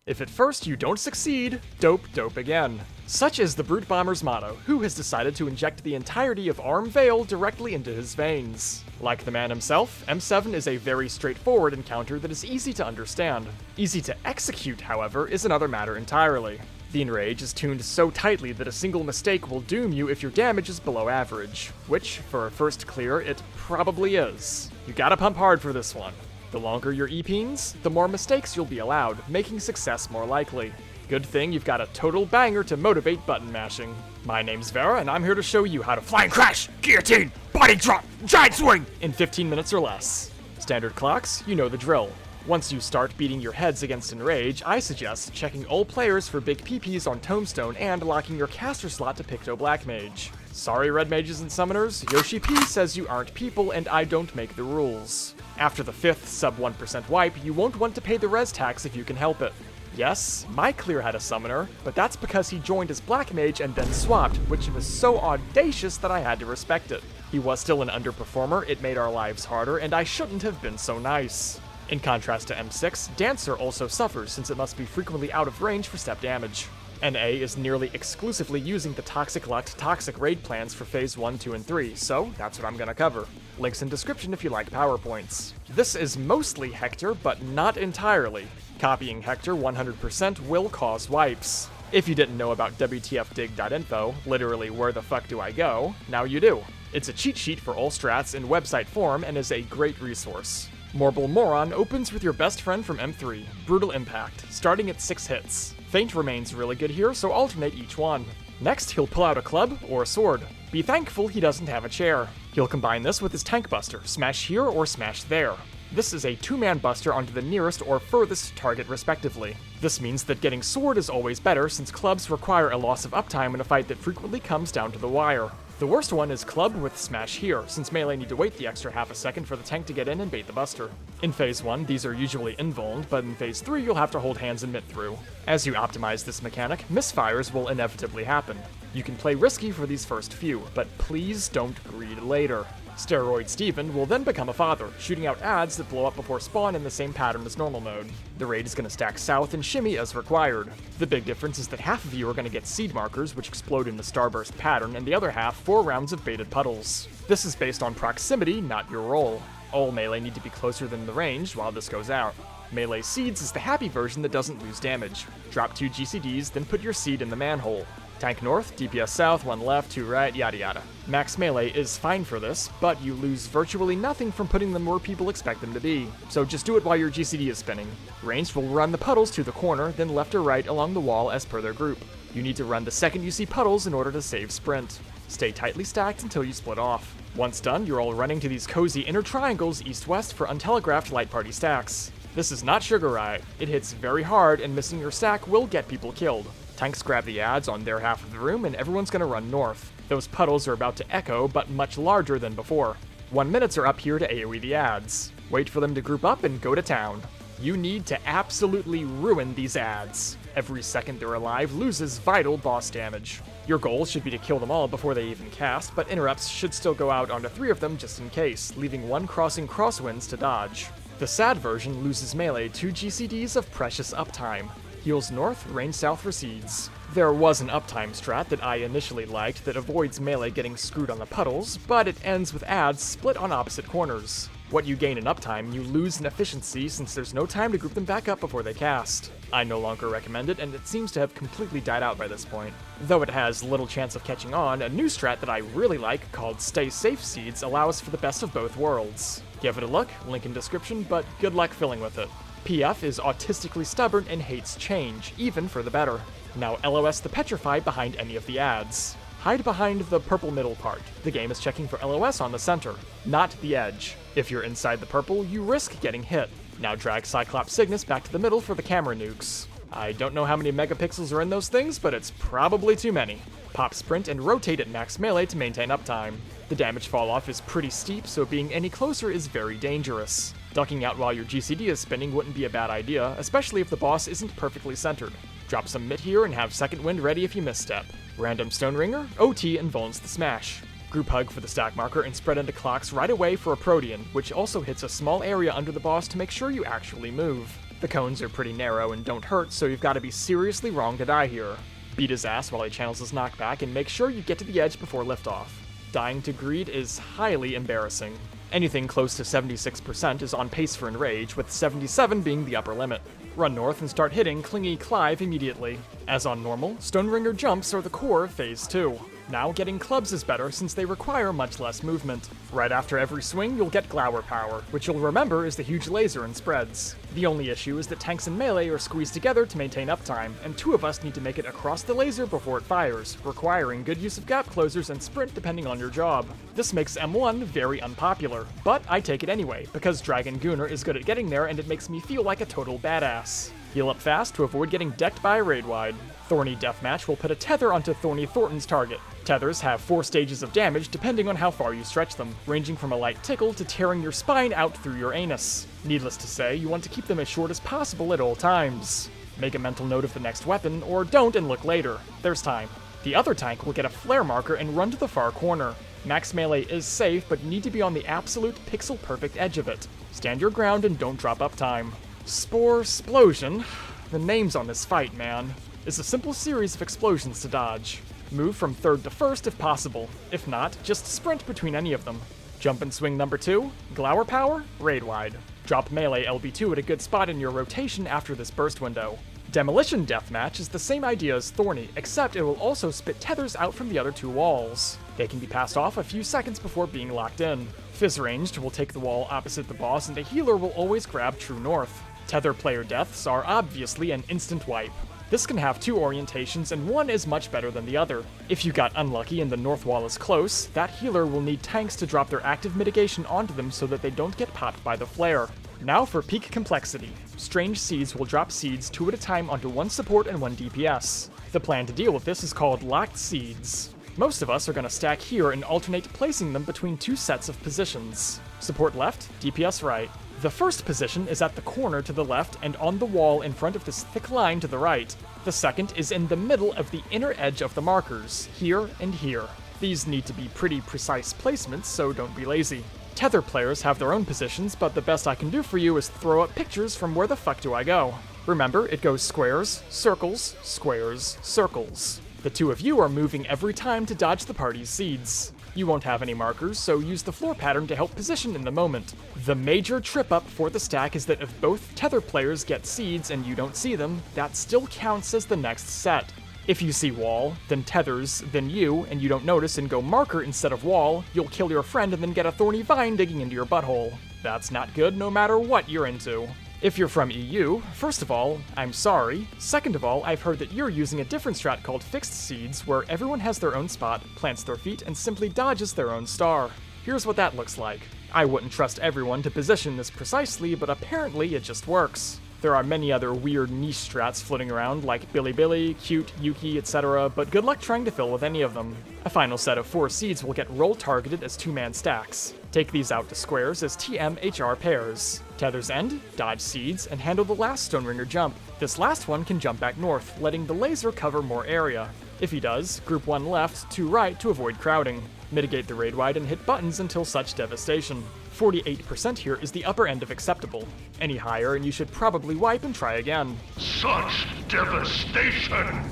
If at first you don't succeed, dope again. Such is the Brute Bomber's motto, who has decided to inject the entirety of Arm Vale directly into his veins. Like the man himself, M7 is a very straightforward encounter that is easy to understand. Easy to execute, however, is another matter entirely. The Enrage is tuned so tightly that a single mistake will doom you if your damage is below average, which, for a first clear, it probably is. You gotta pump hard for this one. The longer your E-Peens, the more mistakes you'll be allowed, making success more likely. Good thing you've got a total banger to motivate button mashing. My name's Vera, and I'm here to show you how to flying crash, guillotine, body drop, giant swing in 15 minutes or less. Standard clocks, you know the drill. Once you start beating your heads against Enrage, I suggest checking all players for big PPs on Tombstone and locking your caster slot to Picto Black Mage. Sorry Red Mages and Summoners, Yoshi P says you aren't people and I don't make the rules. After the 5th sub 1% wipe, you won't want to pay the res tax if you can help it. Yes, my clear had a summoner, but that's because he joined as Black Mage and then swapped, which was so audacious that I had to respect it. He was still an underperformer, it made our lives harder, and I shouldn't have been so nice. In contrast to M6, Dancer also suffers since it must be frequently out of range for step damage. NA is nearly exclusively using the Toxic Luct Toxic raid plans for Phase 1, 2, and 3, so that's what I'm gonna cover. Links in description if you like PowerPoints. This is mostly Hector, but not entirely. Copying Hector 100% will cause wipes. If you didn't know about WTFdig.info, literally where the fuck do I go, now you do. It's a cheat sheet for all strats in website form and is a great resource. Morble Moron opens with your best friend from M3, Brutal Impact, starting at 6 hits. Feint remains really good here, so alternate each one. Next, he'll pull out a club or a sword. Be thankful he doesn't have a chair. He'll combine this with his Tank Buster, smash here or smash there. This is a 2-man buster onto the nearest or furthest target respectively. This means that getting sword is always better since clubs require a loss of uptime in a fight that frequently comes down to the wire. The worst one is club with smash here, since melee need to wait the extra half a second for the tank to get in and bait the buster. In Phase 1, these are usually invulned, but in Phase 3 you'll have to hold hands and mitt through. As you optimize this mechanic, misfires will inevitably happen. You can play risky for these first few, but please don't greed later. Steroid Steven will then become a father, shooting out adds that blow up before spawn in the same pattern as normal mode. The raid is going to stack south and shimmy as required. The big difference is that half of you are going to get seed markers, which explode in the starburst pattern, and the other half 4 rounds of baited puddles. This is based on proximity, not your roll. All melee need to be closer than the range while this goes out. Melee Seeds is the happy version that doesn't lose damage. Drop 2 GCDs, then put your seed in the manhole. Tank north, DPS south, 1 left, 2 right, yada yada. Max melee is fine for this, but you lose virtually nothing from putting them where people expect them to be, so just do it while your GCD is spinning. Ranged will run the puddles to the corner, then left or right along the wall as per their group. You need to run the second you see puddles in order to save sprint. Stay tightly stacked until you split off. Once done, you're all running to these cozy inner triangles east-west for untelegraphed light party stacks. This is not Sugar Riot. It hits very hard, and missing your stack will get people killed. Tanks grab the adds on their half of the room, and everyone's gonna run north. Those puddles are about to echo, but much larger than before. 1 minutes are up here to AoE the adds. Wait for them to group up and go to town. You need to absolutely ruin these adds. Every second they're alive loses vital boss damage. Your goal should be to kill them all before they even cast, but interrupts should still go out onto 3 of them just in case, leaving 1 crossing crosswinds to dodge. The sad version loses melee 2 GCDs of precious uptime. Heals north, range south recedes. There was an uptime strat that I initially liked that avoids melee getting screwed on the puddles, but it ends with adds split on opposite corners. What you gain in uptime, you lose in efficiency since there's no time to group them back up before they cast. I no longer recommend it, and it seems to have completely died out by this point. Though it has little chance of catching on, a new strat that I really like called Stay Safe Seeds allows for the best of both worlds. Give it a look, link in description, but good luck filling with it. PF is autistically stubborn and hates change, even for the better. Now LOS the Petrify behind any of the adds. Hide behind the purple middle part. The game is checking for LOS on the center, not the edge. If you're inside the purple, you risk getting hit. Now drag Cyclops Cygnus back to the middle for the camera nukes. I don't know how many megapixels are in those things, but it's probably too many. Pop sprint and rotate at max melee to maintain uptime. The damage falloff is pretty steep, so being any closer is very dangerous. Ducking out while your GCD is spinning wouldn't be a bad idea, especially if the boss isn't perfectly centered. Drop some mitt here and have second wind ready if you misstep. Random stoneringer, OT and vulns the smash. Group hug for the stack marker and spread into clocks right away for a protean, which also hits a small area under the boss to make sure you actually move. The cones are pretty narrow and don't hurt, so you've got to be seriously wrong to die here. Beat his ass while he channels his knockback, and make sure you get to the edge before liftoff. Dying to greed is highly embarrassing. Anything close to 76% is on pace for Enrage, with 77 being the upper limit. Run north and start hitting Clingy Clive immediately. As on normal, Stoneringer jumps are the core of Phase 2. Now getting clubs is better since they require much less movement. Right after every swing, you'll get Glower Power, which you'll remember is the huge laser and spreads. The only issue is that tanks and melee are squeezed together to maintain uptime, and two of us need to make it across the laser before it fires, requiring good use of gap closers and sprint depending on your job. This makes M1 very unpopular, but I take it anyway, because Dragon Gunner is good at getting there and it makes me feel like a total badass. Heal up fast to avoid getting decked by a raid wide. Thorny Deathmatch will put a tether onto Thorny Thornton's target. Tethers have 4 stages of damage depending on how far you stretch them, ranging from a light tickle to tearing your spine out through your anus. Needless to say, you want to keep them as short as possible at all times. Make a mental note of the next weapon, or don't and look later. There's time. The other tank will get a flare marker and run to the far corner. Max melee is safe, but need to be on the absolute pixel-perfect edge of it. Stand your ground and don't drop uptime. Spore Splosion, the names on this fight, man, is a simple series of explosions to dodge. Move from third to first if possible. If not, just sprint between any of them. Jump and swing number 2, Glower Power, raid wide. Drop melee LB2 at a good spot in your rotation after this burst window. Demolition Deathmatch is the same idea as Thorny, except it will also spit tethers out from the other 2 walls. They can be passed off a few seconds before being locked in. Fizz Ranged will take the wall opposite the boss, and the healer will always grab True North. Tether player deaths are obviously an instant wipe. This can have 2 orientations, and one is much better than the other. If you got unlucky and the north wall is close, that healer will need tanks to drop their active mitigation onto them so that they don't get popped by the flare. Now for peak complexity. Strange Seeds will drop seeds 2 at a time onto 1 support and 1 DPS. The plan to deal with this is called Locked Seeds. Most of us are going to stack here and alternate placing them between 2 sets of positions. Support left, DPS right. The first position is at the corner to the left and on the wall in front of this thick line to the right. The second is in the middle of the inner edge of the markers, here and here. These need to be pretty precise placements, so don't be lazy. Tether players have their own positions, but the best I can do for you is throw up pictures from where the fuck do I go. Remember, it goes squares, circles, squares, circles. The 2 of you are moving every time to dodge the party's seeds. You won't have any markers, so use the floor pattern to help position in the moment. The major trip-up for the stack is that if both tether players get seeds and you don't see them, that still counts as the next set. If you see wall, then tethers, then you, and you don't notice and go marker instead of wall, you'll kill your friend and then get a thorny vine digging into your butthole. That's not good no matter what you're into. If you're from EU, first of all, I'm sorry. Second of all, I've heard that you're using a different strat called Fixed Seeds, where everyone has their own spot, plants their feet, and simply dodges their own star. Here's what that looks like. I wouldn't trust everyone to position this precisely, but apparently it just works. There are many other weird niche strats floating around, like Billy, Cute, Yuki, etc., but good luck trying to fill with any of them. A final set of 4 seeds will get roll targeted as 2-man stacks. Take these out to squares as TM-HR pairs. Tethers end, dodge seeds, and handle the last Stoneringer jump. This last one can jump back north, letting the laser cover more area. If he does, group 1 left, 2 right to avoid crowding. Mitigate the raid wide and hit buttons until such devastation. 48% here is the upper end of acceptable. Any higher and you should probably wipe and try again. Such devastation!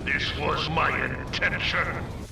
This was my intention!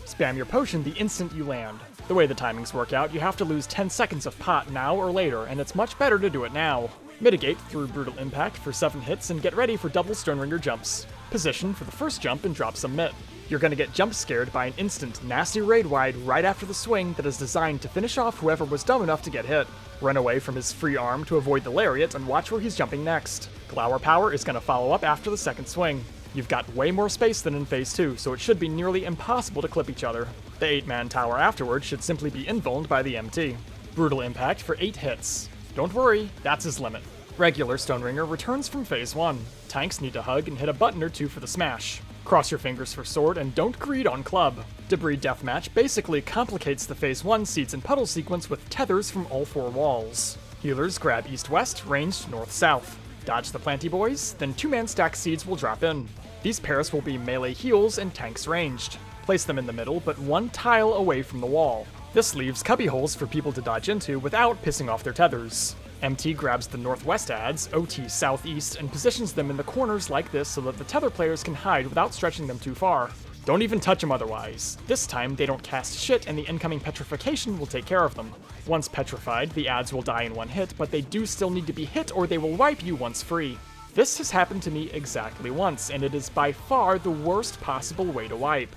Spam your potion the instant you land. The way the timings work out, you have to lose 10 seconds of pot now or later, and it's much better to do it now. Mitigate through Brutal Impact for 7 hits and get ready for double Stoneringer jumps. Position for the first jump and drop some mitt. You're gonna get jump scared by an instant, nasty raid wide right after the swing that is designed to finish off whoever was dumb enough to get hit. Run away from his free arm to avoid the lariat and watch where he's jumping next. Glower Power is gonna follow up after the second swing. You've got way more space than in Phase 2, so it should be nearly impossible to clip each other. The 8-man tower afterwards should simply be invulned by the MT. Brutal Impact for 8 hits. Don't worry, that's his limit. Regular Stoneringer returns from Phase 1. Tanks need to hug and hit a button or 2 for the smash. Cross your fingers for sword and don't greed on club. Debris Deathmatch basically complicates the Phase 1 seeds and puddle sequence with tethers from all 4 walls. Healers grab east-west, ranged north-south. Dodge the planty boys, then 2-man stack seeds will drop in. These pairs will be melee heals and tanks ranged. Place them in the middle, but 1 tile away from the wall. This leaves cubby holes for people to dodge into without pissing off their tethers. MT grabs the northwest adds, OT southeast, and positions them in the corners like this so that the tether players can hide without stretching them too far. Don't even touch them otherwise. This time, they don't cast shit and the incoming petrification will take care of them. Once petrified, the adds will die in one hit, but they do still need to be hit or they will wipe you once free. This has happened to me exactly once, and it is by far the worst possible way to wipe.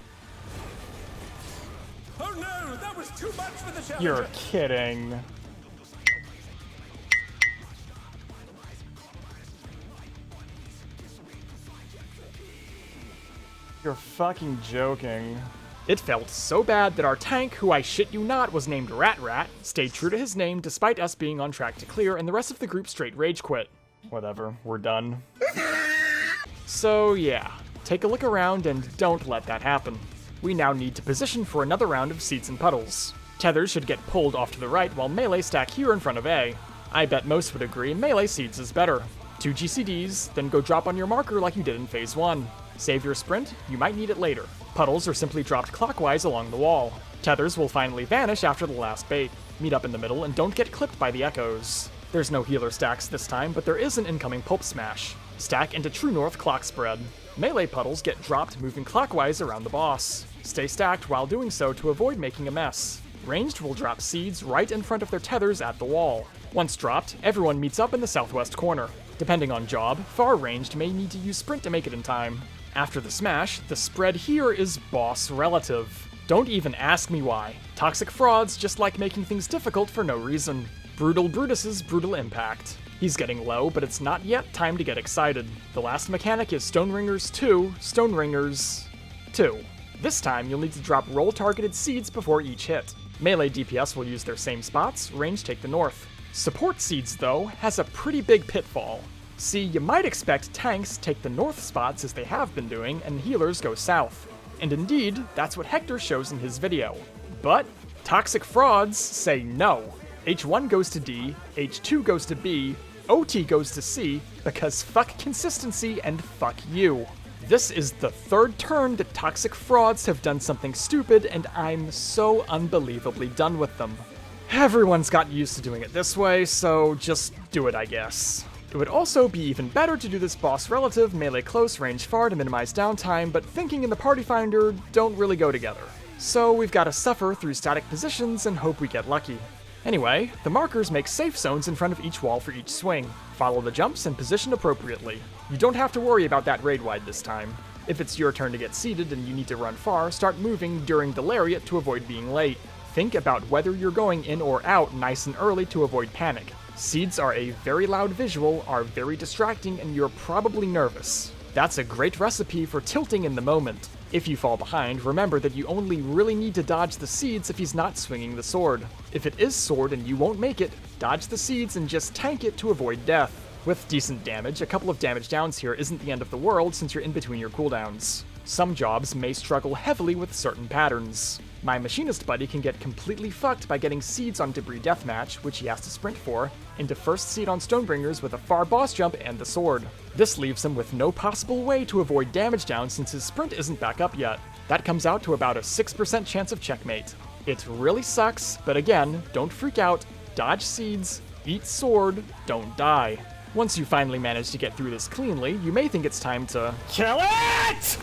Oh no, that was too much for the challenger. You're kidding. You're fucking joking. It felt so bad that our tank, who I shit you not was named Rat Rat, stayed true to his name despite us being on track to clear and the rest of the group straight rage quit. Whatever, we're done. So yeah, take a look around and don't let that happen. We now need to position for another round of seeds and puddles. Tethers should get pulled off to the right while melee stack here in front of A. I bet most would agree melee seeds is better. 2 GCDs, then go drop on your marker like you did in phase 1. Save your sprint, you might need it later. Puddles are simply dropped clockwise along the wall. Tethers will finally vanish after the last bait. Meet up in the middle and don't get clipped by the echoes. There's no healer stacks this time, but there is an incoming pulp smash. Stack into true north clock spread. Melee puddles get dropped moving clockwise around the boss. Stay stacked while doing so to avoid making a mess. Ranged will drop seeds right in front of their tethers at the wall. Once dropped, everyone meets up in the southwest corner. Depending on job, far ranged may need to use sprint to make it in time. After the smash, the spread here is boss relative. Don't even ask me why. Toxic frauds just like making things difficult for no reason. Brutal Brutus's brutal impact. He's getting low, but it's not yet time to get excited. The last mechanic is Stoneringers 2, Stoneringers 2. This time, you'll need to drop roll-targeted seeds before each hit. Melee DPS will use their same spots, range take the north. Support seeds, though, has a pretty big pitfall. See, you might expect tanks take the north spots as they have been doing, and healers go south. And indeed, that's what Hector shows in his video. But toxic frauds say no. H1 goes to D, H2 goes to B, OT goes to C, because fuck consistency and fuck you. This is the third turn that toxic frauds have done something stupid, and I'm so unbelievably done with them. Everyone's gotten used to doing it this way, so just do it, I guess. It would also be even better to do this boss relative, melee close, range far to minimize downtime, but thinking and the party finder don't really go together. So we've got to suffer through static positions and hope we get lucky. Anyway, the markers make safe zones in front of each wall for each swing. Follow the jumps and position appropriately. You don't have to worry about that raid wide this time. If it's your turn to get seated and you need to run far, start moving during the lariat to avoid being late. Think about whether you're going in or out nice and early to avoid panic. Seeds are a very loud visual, are very distracting, and you're probably nervous. That's a great recipe for tilting in the moment. If you fall behind, remember that you only really need to dodge the seeds if he's not swinging the sword. If it is sword and you won't make it, dodge the seeds and just tank it to avoid death. With decent damage, a couple of damage downs here isn't the end of the world since you're in between your cooldowns. Some jobs may struggle heavily with certain patterns. My machinist buddy can get completely fucked by getting seeds on debris deathmatch, which he has to sprint for, into first seed on Stonebringers with a far boss jump and the sword. This leaves him with no possible way to avoid damage down since his sprint isn't back up yet. That comes out to about a 6% chance of checkmate. It really sucks, but again, don't freak out, dodge seeds, eat sword, don't die. Once you finally manage to get through this cleanly, you may think it's time to kill it!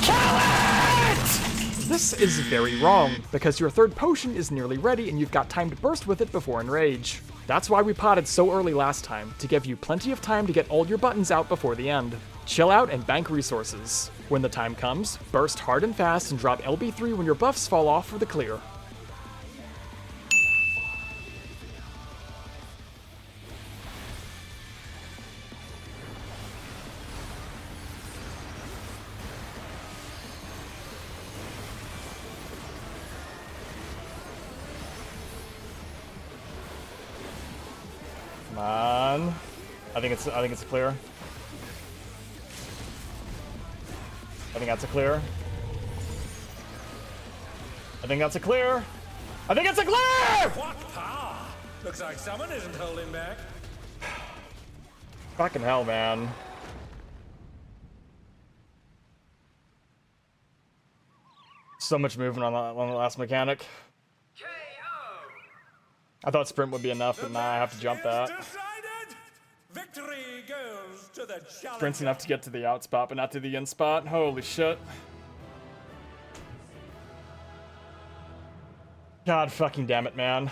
Kill it! This is very wrong, because your third potion is nearly ready and you've got time to burst with it before enrage. That's why we potted so early last time, to give you plenty of time to get all your buttons out before the end. Chill out and bank resources. When the time comes, burst hard and fast and drop LB3 when your buffs fall off for the clear. Come on. I think it's clear. I think that's a clear. I think that's a clear. I think it's a clear! What power? Looks like someone isn't holding back. Fucking hell, man. So much movement on the last mechanic. I thought sprint would be enough, but now I have to jump that. Decided. Victory goes to the challenger. Sprint's enough to get to the out spot, but not to the in spot. Holy shit. God fucking damn it, man.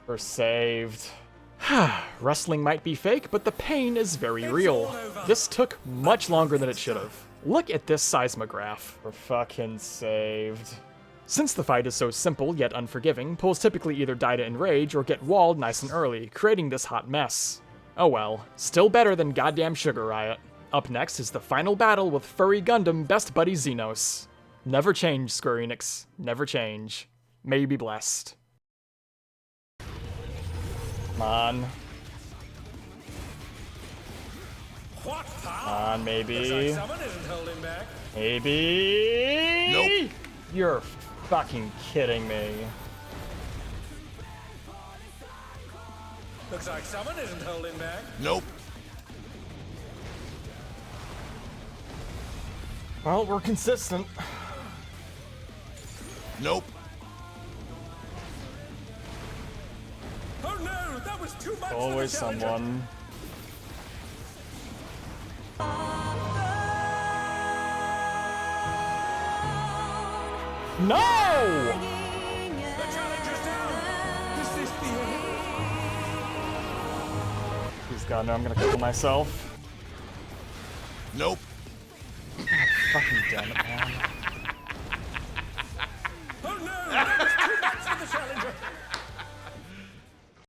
We're saved. Wrestling might be fake, but the pain is very real. This took much longer than it should have. Look at this seismograph. We're fucking saved. Since the fight is so simple yet unforgiving, pulls typically either die to enrage or get walled nice and early, creating this hot mess. Oh well, still better than goddamn Sugar Riot. Up next is the final battle with furry Gundam best buddy Xenos. Never change, Square Enix. Never change. May you be blessed. Come on. What power? Come on, maybe. Looks like someone isn't holding back. Maybe. Nope. You're fucking kidding me. Looks like someone isn't holding back. Nope. Well, we're consistent. Nope. Oh no, that was too much. Always for the challenger. someone. No! The challenger's down. Is this the end? Please God, no, I'm gonna kill myself. Nope. Fucking damn it, man.